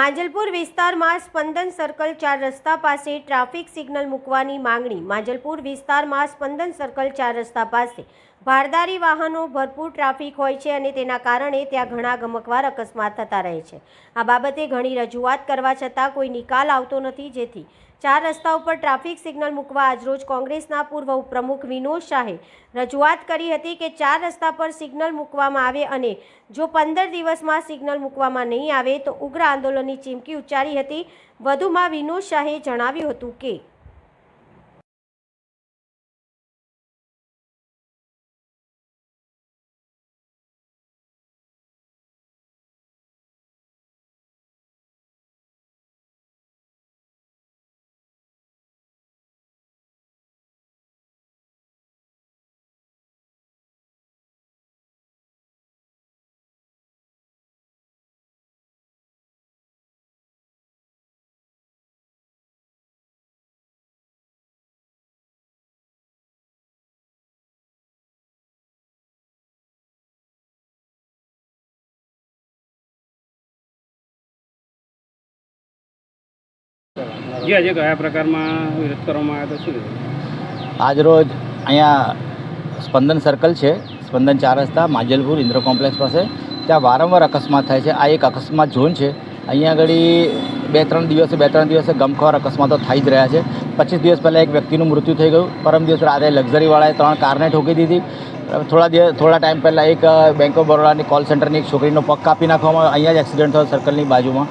માંજલપુર વિસ્તારમાં સ્પંદન સર્કલ 4 રસ્તા પાસે ટ્રાફિક સિગ્નલ મૂકવાની માંગણી। માંજલપુર વિસ્તારમાં સ્પંદન સર્કલ 4 રસ્તા પાસે ભારદારી વાહનો ભરપૂર ટ્રાફિક હોય છે અને તેના કારણે ત્યાં ઘણા ગમકવાર અકસ્માત થતા રહે છે। આ બાબતે ઘણી રજૂઆત કરવા છતાં કોઈ નિકાલ આવતો નથી, જેથી 4 રસ્તા ઉપર ટ્રાફિક સિગ્નલ મૂકવા આજરોજ કોંગ્રેસના પૂર્વ ઉપપ્રમુખ વિનોદ શાહે રજૂઆત કરી હતી કે 4 રસ્તા પર સિગ્નલ મૂકવામાં આવે અને જો 15 દિવસમાં સિગ્નલ મૂકવામાં નહીં આવે તો ઉગ્ર આંદોલનની ચીમકી ઉચ્ચારી હતી। વધુમાં વિનોદ શાહે જણાવ્યું હતું કે जी આજે કયા પ્રકારમાં વિરોધ કરવામાં આવ્યો તો શું? આજરોજ અહીંયા સ્પંદન સર્કલ છે, સ્પંદન 4 રસ્તા માંજલપુર ઇન્દ્ર કોમ્પ્લેક્સ પાસે, ત્યાં વારંવાર અકસ્માત થાય છે। આ એક અકસ્માત ઝોન છે। અહીંયા આગળ બે ત્રણ દિવસે ગમખ્વાર અકસ્માતો થઈ જ રહ્યા છે। 25 દિવસ પહેલાં એક વ્યક્તિનું મૃત્યુ થઈ ગયું। પરમ દિવસ રાતે લક્ઝરીવાળાએ 3 કારને ઠોકી દીધી। થોડા ટાઈમ પહેલાં એક બેંક ઓફ બરોડાની કોલ સેન્ટરની એક છોકરીનો પગ કાપી નાખવામાં આવ્યો। અહીંયા જ એક્સિડન્ટ થયો સર્કલની બાજુમાં।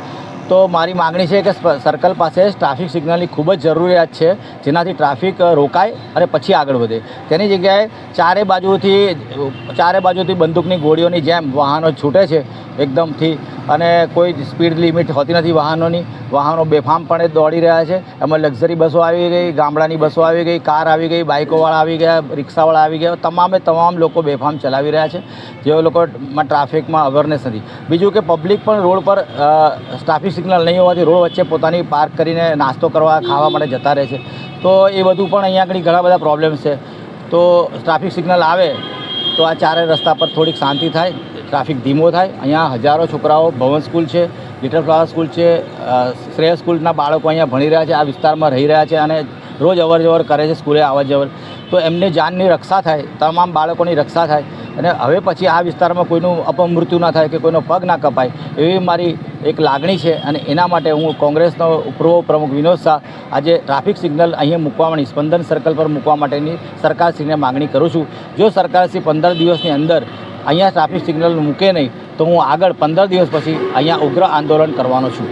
તો મારી માગણી છે કે સર્કલ પાસે ટ્રાફિક સિગ્નલની ખૂબ જ જરૂરિયાત છે, જેનાથી ટ્રાફિક રોકાય અને પછી આગળ વધે। તેની જગ્યાએ ચારે બાજુથી બંદૂકની ગોળીઓની જેમ વાહનો છૂટે છે એકદમથી, અને કોઈ સ્પીડ લિમિટ હોતી નથી વાહનોની। વાહનો બેફામપણે દોડી રહ્યા છે। એમાં લક્ઝરી બસો આવી ગઈ, ગામડાની બસો આવી ગઈ, કાર આવી ગઈ, બાઇકોવાળા આવી ગયા, રિક્ષાવાળા આવી ગયા। તમામ લોકો બેફામ ચલાવી રહ્યા છે, જે લોકોમાં ટ્રાફિકમાં અવેરનેસ નથી। બીજું કે પબ્લિક પણ રોડ પર ટ્રાફિક સિગ્નલ નહીં હોવાથી રોડ વચ્ચે પોતાની પાર્ક કરીને નાસ્તો કરવા, ખાવા માટે જતા રહે છે। તો એ બધું પણ અહીંયા આગળ ઘણા બધા પ્રોબ્લેમ્સ છે। તો ટ્રાફિક સિગ્નલ આવે તો આ 4 રસ્તા પર થોડીક શાંતિ થાય, ટ્રાફિક ધીમો થાય। અહીંયા હજારો છોકરાઓ, ભવન સ્કૂલ છે, લિટલ ફ્લાવર સ્કૂલ છે, શ્રેય સ્કૂલના બાળકો અહીંયા ભણી રહ્યા છે, આ વિસ્તારમાં રહી રહ્યા છે અને રોજ અવર જવર કરે છે સ્કૂલે આવર જવર। તો એમને જાનની રક્ષા થાય, તમામ બાળકોની રક્ષા થાય અને હવે પછી આ વિસ્તારમાં કોઈનું અપમૃત્યુ ના થાય કે કોઈનો પગ ના કપાય, એવી મારી એક લાગણી છે। અને એના માટે હું કોંગ્રેસનો પૂર્વ પ્રમુખ વિનોદ શાહ આજે ટ્રાફિક સિગ્નલ અહીંયા મૂકવાની, સ્પંદન સર્કલ પર મૂકવા માટેની સરકારશ્રીને માગણી કરું છું। જો સરકારશ્રી 15 દિવસની અંદર અહીંયા ટ્રાફિક સિગ્નલ મૂકે નહીં તો હું આગળ 15 દિવસ પછી અહીંયા ઉગ્ર આંદોલન કરવાનો છું।